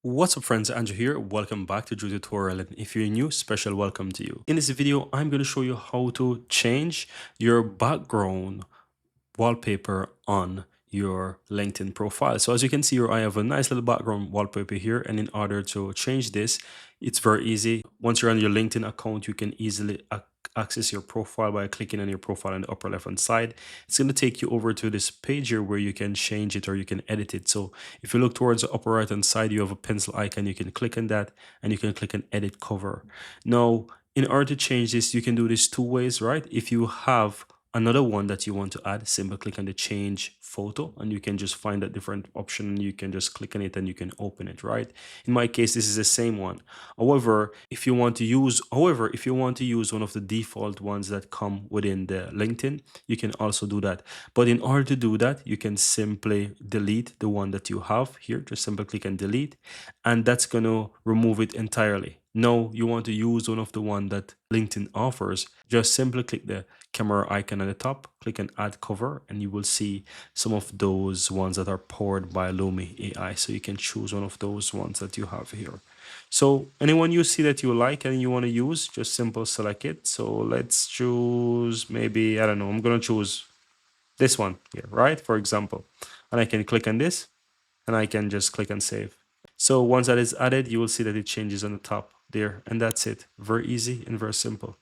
What's up friends, Andrew here. Welcome back to Drew Tutorial, and if you're new, special welcome to you. In this video, I'm going to show you how to change your background wallpaper on your LinkedIn profile. So as you can see here, I have a nice little background wallpaper here, and in order to change this, it's very easy. Once you're on your LinkedIn account, you can easily access your profile by clicking on your profile on the upper left hand side. It's going to take you over to this page here where you can change it or you can edit it. So if you look towards the upper right hand side, you have a pencil icon. You can click on that and you can click on edit cover. Now, in order to change this, you can do this two ways, right? If you have another one that you want to add, simply click on the change photo and you can just find that different option and you can just click on it and you can open it, right? In my case, this is the same one. However, if you want to use one of the default ones that come within the LinkedIn, you can also do that. But in order to do that, you can simply delete the one that you have here. Just simply click on delete, and that's going to remove it entirely. Now you want to use one of the one that LinkedIn offers, just simply click the camera icon at the top, click on add cover, and you will see some of those ones that are powered by Lumi AI. So you can choose one of those ones that you have here. So anyone you see that you like and you want to use, just simple select it. So let's choose maybe, I don't know, I'm going to choose this one here, right? For example, and I can click on this and I can just click on save. So once that is added, you will see that it changes on the top there, and that's it. Very easy and very simple.